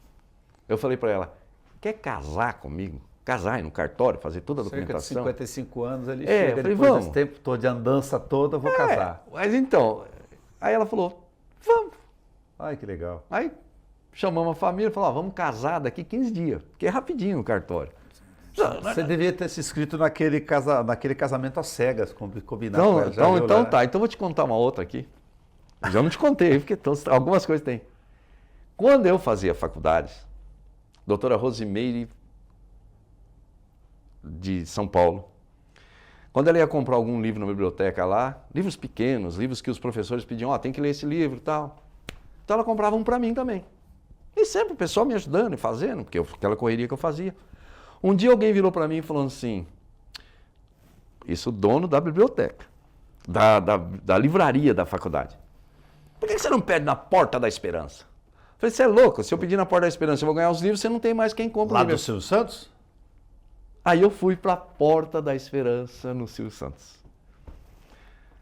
eu falei para ela, quer casar comigo? Casar, ir no cartório, fazer toda a documentação. Cerca de 55 anos, ele chega, falei, depois vamos. desse tempo todo de andança toda, eu vou casar. Mas então, aí ela falou, vamos. Ai, que legal. Aí chamamos a família e falou, vamos casar daqui 15 dias, porque é rapidinho o cartório. Você devia ter se inscrito naquele casamento às cegas, combinado com ela. Então vou te contar uma outra aqui. Já não te contei, porque algumas coisas tem. Quando eu fazia faculdade, doutora Rosimeire de São Paulo, quando ela ia comprar algum livro na biblioteca lá, livros pequenos, livros que os professores pediam, tem que ler esse livro e tal. Então ela comprava um para mim também. E sempre o pessoal me ajudando e fazendo, porque aquela correria que eu fazia. Um dia alguém virou para mim falando assim, isso o dono da biblioteca, da livraria da faculdade. Por que você não pede na Porta da Esperança? Eu falei, você é louco, se eu pedir na Porta da Esperança eu vou ganhar os livros, você não tem mais quem compra. Lá do Silvio Santos? Aí eu fui para a Porta da Esperança no Silvio Santos.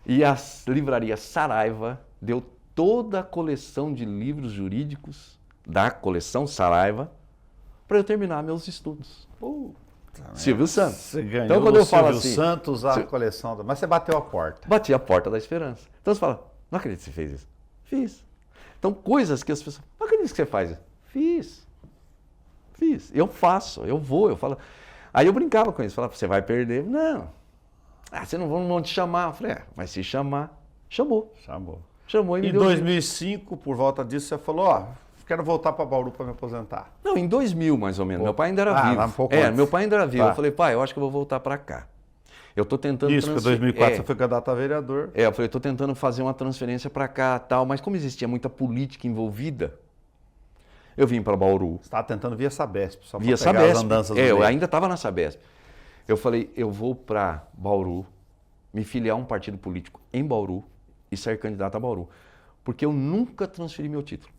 E a livraria Saraiva deu toda a coleção de livros jurídicos da coleção Saraiva para eu terminar meus estudos. Silvio Santos. Você ganhou então, quando eu falo Silvio assim, Santos a coleção. Mas você bateu a porta. Bati a Porta da Esperança. Então você fala, não acredito que você fez isso. Fiz. Então coisas que as pessoas, não acredito que você faz isso. Fiz. Eu faço, eu vou, eu falo. Aí eu brincava com isso, falava, você vai perder. Não. Você não vão te chamar. Eu falei, mas se chamar, chamou. Chamou e me em deu 2005, por volta disso, você falou, quero voltar para Bauru para me aposentar. Não, em 2000 mais ou menos. Meu pai ainda era vivo. Um pouco antes. Meu pai ainda era vivo. Tá. Eu falei, pai, eu acho que eu vou voltar para cá. Eu estou tentando... Isso, porque em 2004 você foi candidato a vereador. Eu falei, estou tentando fazer uma transferência para cá e tal, mas como existia muita política envolvida, eu vim para Bauru. Você estava tentando via Sabesp, só para Via pegar Sabesp. as andanças do eu meio. ainda estava na Sabesp. Eu falei, eu vou para Bauru, me filiar a um partido político em Bauru e ser candidato a Bauru. Porque eu nunca transferi meu título.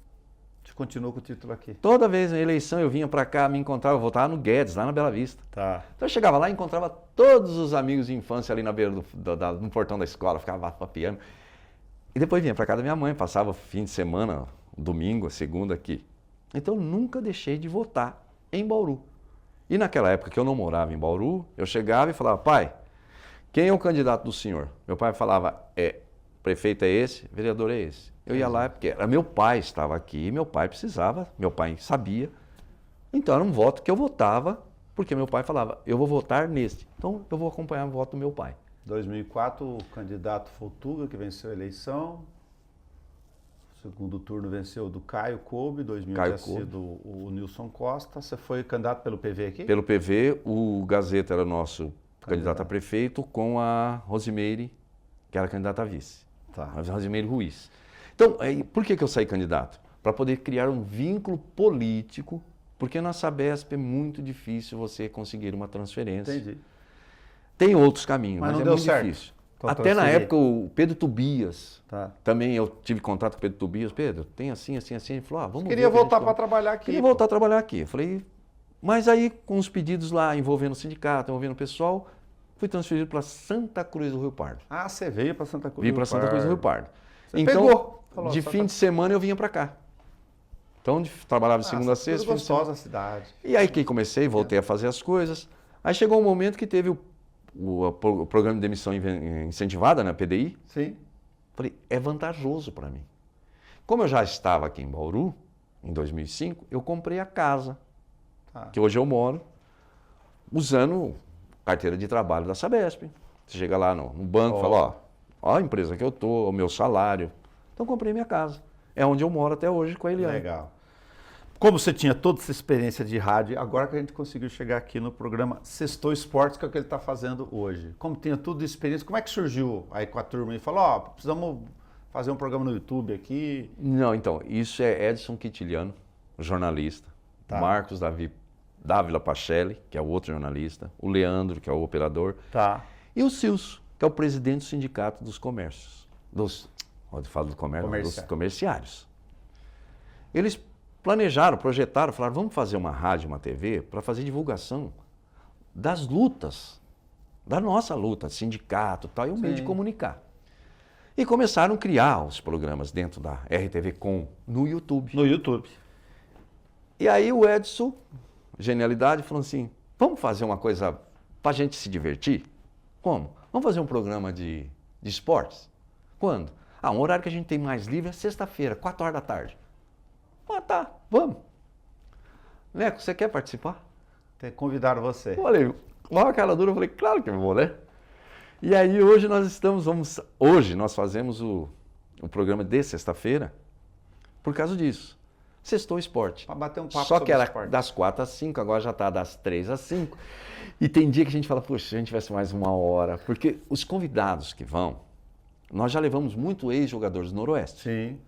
Você continuou com o título aqui? Toda vez na eleição eu vinha para cá, me encontrava, eu voltava no Guedes, lá na Bela Vista. Tá. Então eu chegava lá e encontrava todos os amigos de infância ali na beira no portão da escola, ficava papiando. E depois vinha para casa da minha mãe, passava fim de semana, domingo, segunda aqui. Então eu nunca deixei de votar em Bauru. E naquela época que eu não morava em Bauru, eu chegava e falava, pai, quem é o candidato do senhor? Meu pai falava, prefeito é esse, vereador é esse. Eu ia lá porque meu pai estava aqui, meu pai precisava, meu pai sabia. Então era um voto que eu votava, porque meu pai falava, eu vou votar neste. Então eu vou acompanhar o voto do meu pai. 2004, o candidato Futuga, que venceu a eleição. Segundo turno venceu do Caio Coube, 2000 tinha sido o Nilson Costa. Você foi candidato pelo PV aqui? Pelo PV, o Gazeta era nosso candidato a prefeito, com a Rosimeire, que era candidata a vice. Tá. A Rosimeire Ruiz. Então, por que eu saí candidato? Para poder criar um vínculo político, porque na Sabesp é muito difícil você conseguir uma transferência. Entendi. Tem outros caminhos, mas não é deu muito certo. difícil. Então, até na época o Pedro Tobias, também eu tive contato com o Pedro Tobias. Pedro, tem assim, assim, assim. Ele falou, vamos ver. Queria voltar para trabalhar aqui. Queria voltar a trabalhar aqui. Eu falei, mas aí com os pedidos lá envolvendo o sindicato, envolvendo o pessoal, fui transferido para Santa Cruz do Rio Pardo. Você veio para Santa Cruz do Rio Pardo. Vim para Santa Cruz do Rio Pardo. Você pegou. Falou, de fim de semana eu vinha para cá. Então, trabalhava de segunda a sexta. Tudo gostosa a cidade. E aí que comecei, voltei a fazer as coisas. Aí chegou um momento que teve o programa de demissão incentivada, né, PDI. Sim. Falei, é vantajoso para mim. Como eu já estava aqui em Bauru, em 2005, eu comprei a casa, que hoje eu moro, usando carteira de trabalho da Sabesp. Você chega lá no banco e fala, ó a empresa que eu tô, o meu salário. Então comprei minha casa. É onde eu moro até hoje com a Eliane. Legal. Como você tinha toda essa experiência de rádio, agora que a gente conseguiu chegar aqui no programa Sextou Esportes, que é o que ele está fazendo hoje. Como tinha tudo de experiência, como é que surgiu aí com a turma e falou, precisamos fazer um programa no YouTube aqui? Não, então, isso é Edson Quintiliano, jornalista, Marcos Dávila Pacelli, que é o outro jornalista, o Leandro, que é o operador, e o Silso, que é o presidente do Sindicato dos Comércios, dos comerciários. Eles planejaram, projetaram, falaram, vamos fazer uma rádio, uma TV, para fazer divulgação das lutas, da nossa luta, sindicato, tal, e um meio de comunicar. E começaram a criar os programas dentro da RTV Com no YouTube. No YouTube. E aí o Edson, genialidade, falou assim, vamos fazer uma coisa para a gente se divertir? Como? Vamos fazer um programa de esportes? Quando? Um horário que a gente tem mais livre é sexta-feira, 4 horas da tarde. Tá, vamos. Neco, você quer participar? Convidaram você. Falei, logo a cara dura, eu falei, claro que eu vou, né? E aí hoje hoje nós fazemos o programa de sexta-feira por causa disso. Sextou Esporte. Para bater um papo Só que era esporte. das 4 às 5, agora já está das 3 às 5. E tem dia que a gente fala, poxa, se a gente tivesse mais uma hora. Porque os convidados que vão, nós já levamos muito ex-jogadores do Noroeste. Sim.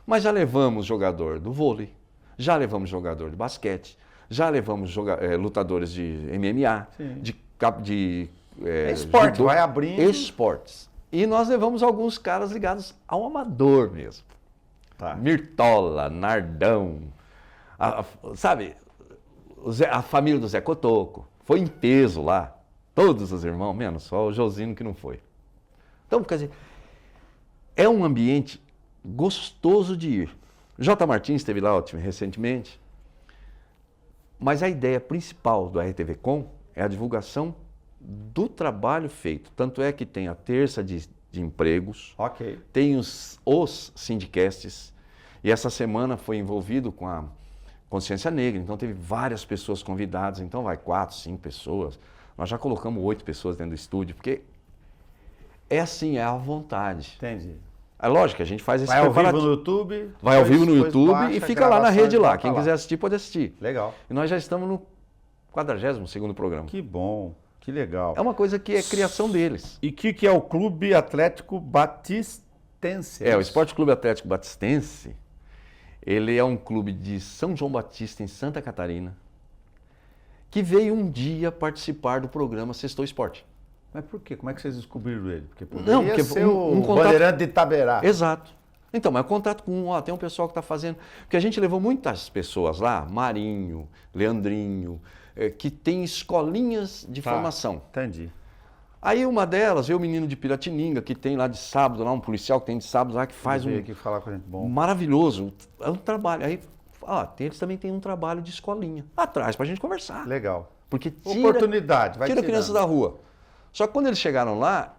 Mas já levamos jogador do vôlei, já levamos jogador de basquete, já levamos lutadores de MMA, de esporte, judô, vai abrindo. Esportes. E nós levamos alguns caras ligados ao amador mesmo. Mirtola, Nardão, sabe, a família do Zé Cotoco. Foi em peso lá, todos os irmãos, menos só o Josino que não foi. Então, quer dizer, é um ambiente gostoso de ir. J. Martins esteve lá recentemente, mas a ideia principal do RTV Com é a divulgação do trabalho feito. Tanto é que tem a terça de empregos, tem os sindicasts, e essa semana foi envolvido com a Consciência Negra, então teve várias pessoas convidadas, então vai 4, 5 pessoas. Nós já colocamos 8 pessoas dentro do estúdio, porque é assim, é à vontade. Entendi. É lógico que a gente faz esse Vai ao vivo no YouTube. Vai ao vivo no YouTube e fica lá na rede lá. Quem quiser assistir, pode assistir. Legal. E nós já estamos no 42º programa. Que bom, que legal. É uma coisa que é criação deles. E o que é o Clube Atlético Batistense? O Esporte Clube Atlético Batistense, ele é um clube de São João Batista, em Santa Catarina, que veio um dia participar do programa Sextou Esporte. Mas por quê? Como é que vocês descobriram ele? Porque porque ser o Bandeirante de Itaberá. Exato. Então, mas contato com, tem um pessoal que está fazendo, porque a gente levou muitas pessoas lá, Marinho, Leandrinho, que tem escolinhas de formação. Entendi. Aí uma delas, veio o menino de Piratininga, que tem lá de sábado, lá um policial que tem de sábado lá, que faz aqui falar com a gente. Bom. Maravilhoso, é um trabalho. Aí, eles também têm um trabalho de escolinha, atrás, pra gente conversar. Legal. Porque oportunidade, vai tira crianças da rua. Só que quando eles chegaram lá,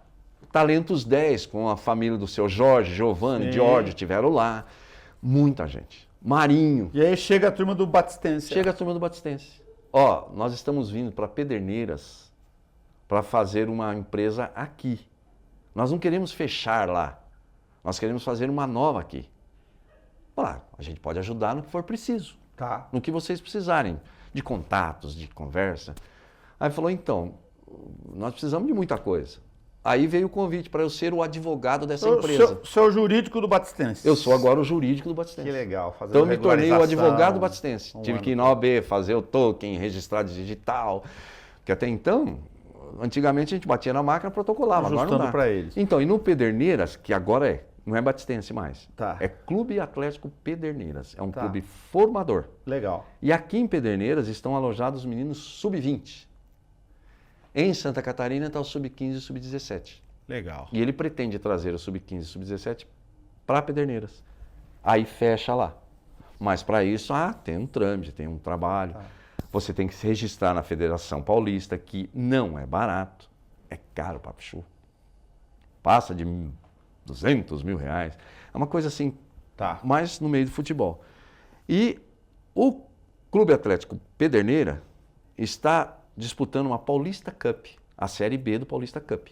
Talentos 10, com a família do seu Jorge, Giovanni, Giorgio, tiveram lá. Muita gente. Marinho. E aí chega a turma do Batistense. Chega a turma do Batistense. Nós estamos vindo para Pederneiras para fazer uma empresa aqui. Nós não queremos fechar lá. Nós queremos fazer uma nova aqui. A gente pode ajudar no que for preciso. No que vocês precisarem. De contatos, de conversa. Aí falou, então, nós precisamos de muita coisa. Aí veio o convite para eu ser o advogado dessa empresa. Você é o jurídico do Batistense. Eu sou agora o jurídico do Batistense. Que legal. Então eu me tornei o advogado do Batistense. Tive que ir na OAB, fazer o token, registrar digital. Que até então, antigamente a gente batia na máquina e protocolava. Agora não dá. Para eles. Então, e no Pederneiras, que agora não é Batistense mais. Tá. É Clube Atlético Pederneiras. É um clube formador. Legal. E aqui em Pederneiras estão alojados os meninos sub-20. Em Santa Catarina está o sub-15 e o sub-17. Legal. E ele pretende trazer o sub-15 e o sub-17 para Pederneiras. aí fecha lá. Mas para isso, tem um trâmite, tem um trabalho. Você tem que se registrar na Federação Paulista, que não é barato, é caro para Pichu. Passa de 200 mil reais. É uma coisa assim, mais no meio do futebol. E o Clube Atlético Pederneiras está disputando uma Paulista Cup, a Série B do Paulista Cup.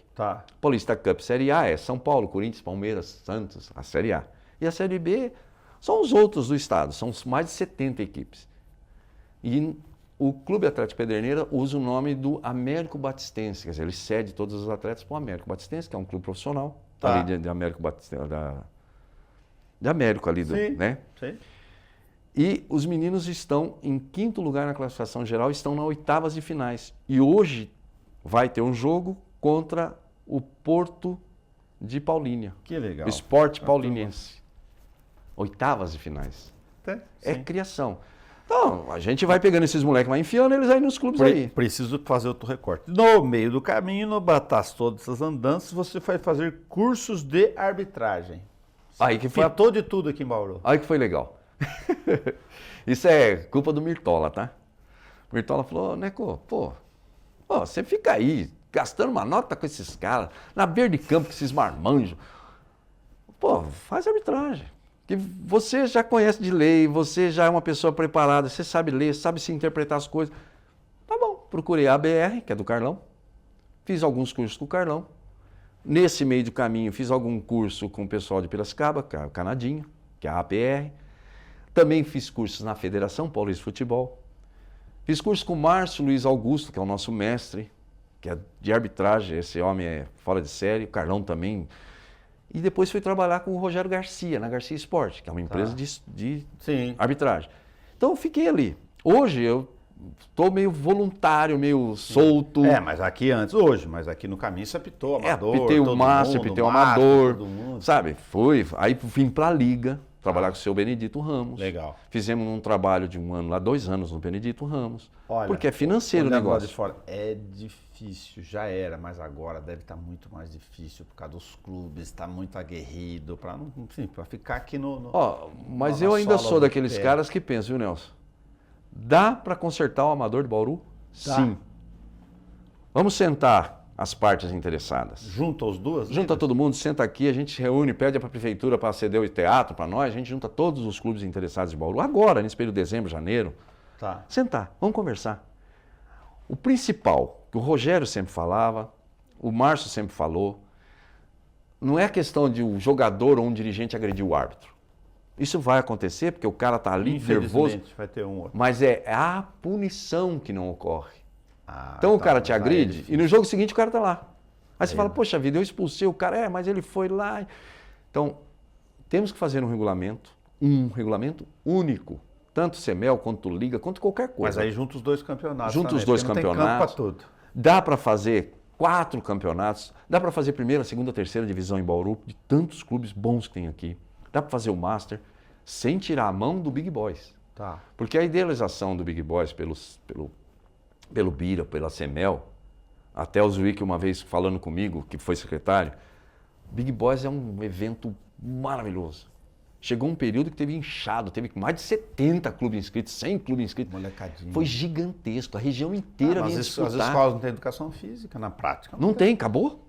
Paulista Cup Série A é São Paulo, Corinthians, Palmeiras, Santos, a Série A. E a Série B são os outros do estado, são mais de 70 equipes. E o Clube Atlético Pederneiras usa o nome do Américo Batistense, quer dizer, ele cede todos os atletas para o Américo Batistense, que é um clube profissional, ali de Américo Batistense, de Américo ali, né? Sim. E os meninos estão em 5º lugar na classificação geral, estão nas oitavas de finais. E hoje vai ter um jogo contra o Porto de Paulínia. Que legal. Sport Paulinense. Oitavas de finais. É criação. Então, a gente vai pegando esses moleques, vai enfiando eles aí nos clubes aí. Preciso fazer outro recorte. No meio do caminho, no batas todas essas andanças, você vai fazer cursos de arbitragem. Aí que foi Fitou de tudo aqui em Bauru. Aí que foi legal. Isso é culpa do Mirtola, tá? O Mirtola falou, Neco, você fica aí gastando uma nota com esses caras, na beira de campo com esses marmanjos. Faz arbitragem. Que você já conhece de lei, você já é uma pessoa preparada, você sabe ler, sabe se interpretar as coisas. Tá bom, procurei a ABR, que é do Carlão, fiz alguns cursos com o Carlão. Nesse meio do caminho, fiz algum curso com o pessoal de Piracicaba, que é o Canadinho, que é a APR. Também fiz cursos na Federação Paulista de Futebol. Fiz curso com o Márcio Luiz Augusto, que é o nosso mestre, que é de arbitragem. Esse homem é fora de série, o Carlão também. E depois fui trabalhar com o Rogério Garcia, na Garcia Esporte, que é uma empresa de arbitragem. Então eu fiquei ali. Hoje eu estou meio voluntário, meio solto. Mas aqui hoje, mas aqui no caminho você apitou amador. Apitei o Márcio, apitei o amador, sabe? Aí vim para a Liga, trabalhar com o seu Benedito Ramos. Legal. Fizemos um trabalho de 1 ano lá, 2 anos no Benedito Ramos. Olha, porque é financeiro o negócio. De fora, é difícil, já era, mas agora deve estar muito mais difícil por causa dos clubes, está muito aguerrido, para ficar aqui mas eu ainda sou daqueles caras que pensam, viu, Nelson? Dá para consertar o amador de Bauru? Dá. Sim. Vamos sentar as partes interessadas. Junta os duas? Junta todo mundo, senta aqui, a gente se reúne, pede para a prefeitura para ceder o teatro para nós, a gente junta todos os clubes interessados de Bauru, agora, nesse período de dezembro, janeiro. Sentar, vamos conversar. O principal, que o Rogério sempre falava, o Márcio sempre falou, não é questão de um jogador ou um dirigente agredir o árbitro. Isso vai acontecer porque o cara está ali nervoso, vai ter um outro. mas é a punição que não ocorre. Então o cara te agride e no jogo seguinte o cara está lá. Aí você fala, poxa vida, eu expulsei o cara, mas ele foi lá. Então, temos que fazer um regulamento único. Tanto CEMEL, quanto Liga, quanto qualquer coisa. Mas aí junta os dois campeonatos. Junta os dois campeonatos. Tem campo para tudo. Dá para fazer 4 campeonatos. Dá para fazer primeira, segunda, terceira divisão em Bauru, de tantos clubes bons que tem aqui. Dá para fazer o Master, sem tirar a mão do Big Boys. Porque a idealização do Big Boys pelo Bira, pela CEMEL, até o Zwick uma vez falando comigo, que foi secretário, Big Boys é um evento maravilhoso. Chegou um período que teve inchado, teve mais de 70 clubes inscritos, 100 clubes inscritos. Molecadinho. Foi gigantesco, a região inteira vinha disputar. As escolas não têm educação física, na prática. Não tem, acabou?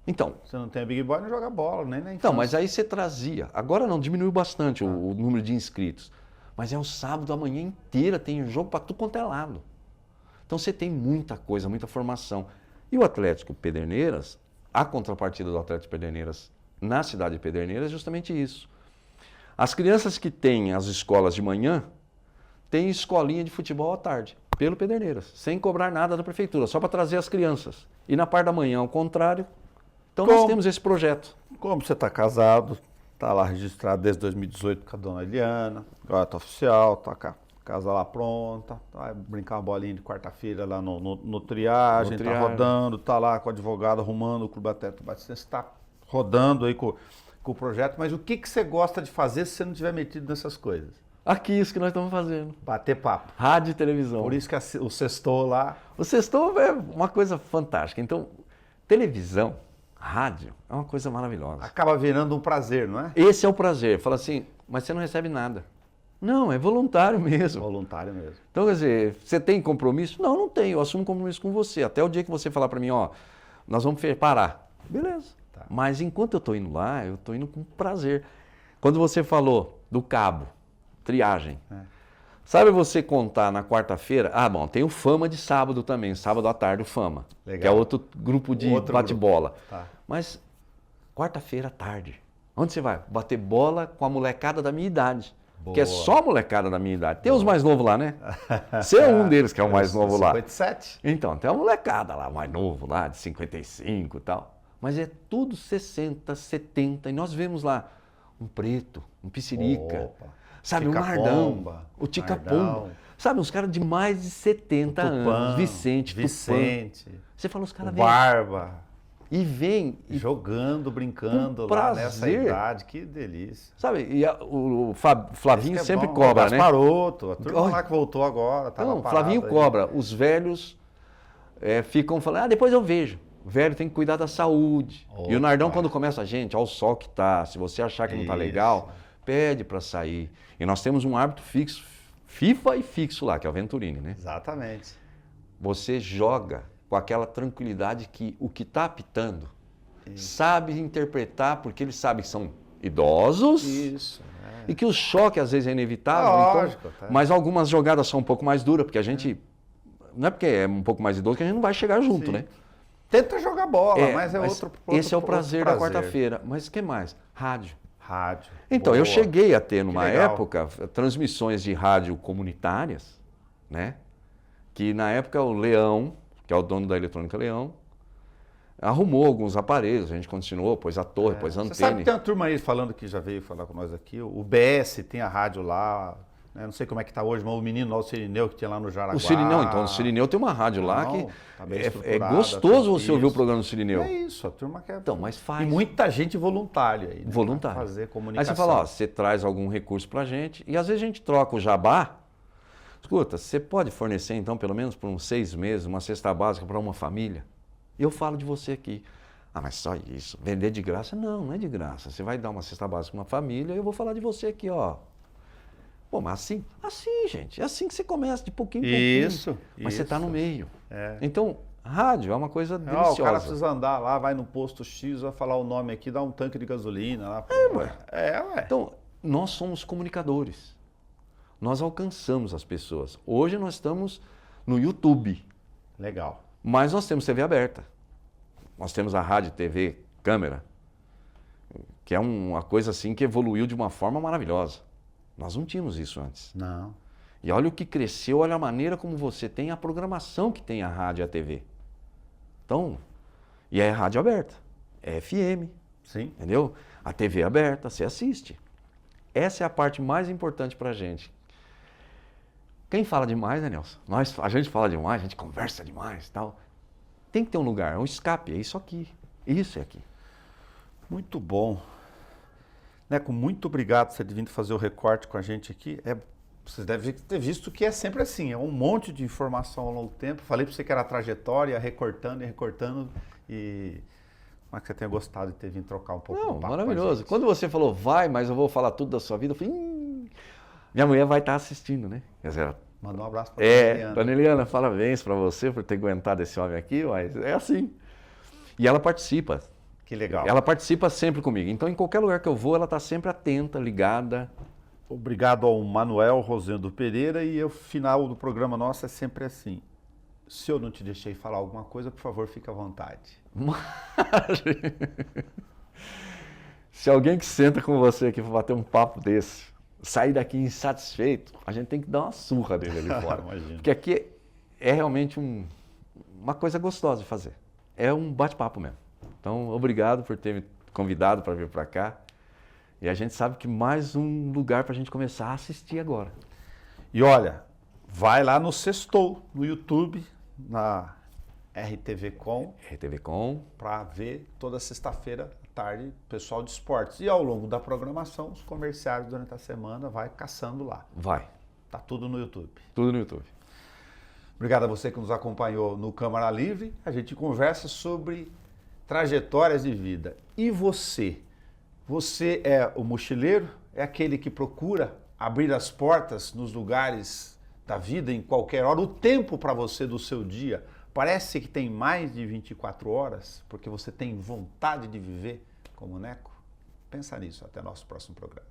Então. Você não tem Big Boy, não joga bola, nem na infância. Então, mas aí você trazia. Agora não, diminuiu bastante o número de inscritos. Mas é o sábado, a manhã inteira tem jogo para tudo quanto é lado. Então você tem muita coisa, muita formação. E o Atlético Pederneiras, a contrapartida do Atlético Pederneiras na cidade de Pederneiras é justamente isso. As crianças que têm as escolas de manhã, têm escolinha de futebol à tarde, pelo Pederneiras, sem cobrar nada da prefeitura, só para trazer as crianças. E na parte da manhã, ao contrário. Então nós temos esse projeto. Como você está casado, está lá registrado desde 2018 com a dona Eliana, agora está oficial, está com a casa lá pronta, vai brincar uma bolinha de quarta-feira lá no triagem, está rodando, está lá com o advogado arrumando o Clube Atlético Batistense, está rodando aí com o projeto, mas o que você gosta de fazer se você não estiver metido nessas coisas? Aqui, isso que nós estamos fazendo. Bater papo. Rádio e televisão. Por isso que o Sextou lá... O Sextou é uma coisa fantástica. Então, televisão, rádio, é uma coisa maravilhosa. Acaba virando um prazer, não é? Esse é o prazer. Fala assim, mas você não recebe nada. Não, é voluntário mesmo. Voluntário mesmo. Então, quer dizer, você tem compromisso? Não, não tenho. Eu assumo compromisso com você. Até o dia que você falar para mim, ó, nós vamos parar. Beleza. Tá. Mas enquanto eu estou indo lá, eu estou indo com prazer. Quando você falou do cabo, triagem. Sabe você contar na quarta-feira? Ah, bom, tem o Fama de sábado também, sábado à tarde o Fama. Legal. Que é outro grupo de bate-bola. Tá. Mas quarta-feira à tarde, onde você vai? Bater bola com a molecada da minha idade. Boa. Que é só molecada da minha idade. Tem os mais novos lá, né? Você é um deles que é o mais novo lá. 57. Então, tem uma molecada lá, mais novo lá, de 55 e tal. Mas é tudo 60, 70. E nós vemos lá um preto, um piscirica. Opa. Sabe, um Nardão, o Ticapomba. Sabe, uns caras de mais de 70 anos. Vicente. Tupã. Você fala, os caras vêm. Barba. E vem. Jogando, brincando com lá prazer. nessa idade. Que delícia. Sabe, e o Flavinho sempre bom. cobra, né? Gasparoto, a turma lá que voltou agora. Tava Não, Flavinho aí. cobra. Os velhos ficam falando, depois eu vejo. O velho tem que cuidar da saúde. Opa. E o Nardão, quando começa, gente, olha o sol que tá. Se você achar que não tá legal, pede para sair. E nós temos um árbitro fixo, FIFA e fixo lá, que é o Venturini, né? Exatamente. Você joga com aquela tranquilidade que o que está apitando sabe interpretar, porque ele sabe que são idosos. Isso. E que o choque às vezes é inevitável. Lógico, então, mas algumas jogadas são um pouco mais duras, porque a gente... Não é porque é um pouco mais idoso que a gente não vai chegar junto, né? Tenta jogar bola, mas é outro esse é o prazer da quarta-feira. Mas o que mais? Rádio. Rádio. Então, eu cheguei a ter, numa legal. época, transmissões de rádio comunitárias, né? Que na época o Leão, que é o dono da Eletrônica Leão, arrumou alguns aparelhos, a gente continuou, pôs a torre, pôs a antena. Você sabe que tem uma turma aí falando que já veio falar com nós aqui, o BS tem a rádio lá, né? Não sei como é que tá hoje, mas o menino lá, o Sirineu, que tinha lá no Jaraguá. O Sirineu, então, o Sirineu tem uma rádio lá que tá bem é gostoso você ouvir o programa do Sirineu. É isso, a turma quer... Então, mas faz. E muita gente voluntária aí, né? Voluntário. Pra fazer Aí comunicação. você fala, ó, você traz algum recurso pra gente, e às vezes a gente troca o jabá. Escuta, você pode fornecer então, pelo menos por uns 6 meses, uma cesta básica para uma família? E eu falo de você aqui. Ah, mas só isso, vender de graça? Não, não é de graça. Você vai dar uma cesta básica para uma família e eu vou falar de você aqui, ó. Pô, mas assim, gente, é assim que você começa, de pouquinho em pouquinho. Isso. Mas você está no meio. É. Então, rádio é uma coisa deliciosa. O cara precisa andar lá, vai no posto X, vai falar o nome aqui, dá um tanque de gasolina lá. Ué. Ué. Então, nós somos comunicadores. Nós alcançamos as pessoas. Hoje nós estamos no YouTube. Legal. Mas nós temos TV aberta. Nós temos a rádio, TV, câmera, que é uma coisa assim que evoluiu de uma forma maravilhosa. Nós não tínhamos isso antes. Não. E olha o que cresceu, olha a maneira como você tem a programação que tem a rádio e a TV. Então, e é rádio aberta, é FM, Sim. entendeu? A TV é aberta, você assiste. Essa é a parte mais importante pra gente. Quem fala demais, né, Nelson? A gente fala demais, a gente conversa demais e tal. Tem que ter um lugar, um escape, é isso aqui. Isso é aqui. Muito bom. Neco, muito obrigado por você ter vindo fazer o recorte com a gente aqui. Vocês devem ter visto que é sempre assim, é um monte de informação ao longo do tempo. Falei para você que era a trajetória, recortando e recortando. E como é que você tenha gostado de ter vindo trocar um pouco do papo maravilhoso. Quando você falou, vai, mas eu vou falar tudo da sua vida, eu falei, minha mulher vai estar assistindo, né? Quer dizer, mandou um abraço para a Eliana. Dona Eliana, parabéns para você por ter aguentado esse homem aqui, mas é assim. E ela participa. Que legal. Ela participa sempre comigo. Então, em qualquer lugar que eu vou, ela está sempre atenta, ligada. Obrigado ao Manuel Rosendo Pereira. E o final do programa nosso é sempre assim. Se eu não te deixei falar alguma coisa, por favor, fique à vontade. Se alguém que senta com você aqui para bater um papo desse, sair daqui insatisfeito, a gente tem que dar uma surra dele ali fora. Porque aqui é realmente uma coisa gostosa de fazer. É um bate-papo mesmo. Então, obrigado por ter me convidado para vir para cá. E a gente sabe que mais um lugar para a gente começar a assistir agora. E olha, vai lá no Sextou, no YouTube, na RTV Com. RTV Com. Para ver toda sexta-feira à tarde pessoal de esportes. E ao longo da programação, os comerciais durante a semana vai caçando lá. Vai. Tá tudo no YouTube. Tudo no YouTube. Obrigado a você que nos acompanhou no Câmara Livre. A gente conversa sobre trajetórias de vida. E você? Você é o mochileiro? é aquele que procura abrir as portas nos lugares da vida em qualquer hora? O tempo para você do seu dia parece que tem mais de 24 horas porque você tem vontade de viver como Neco? Pensa nisso. Até nosso próximo programa.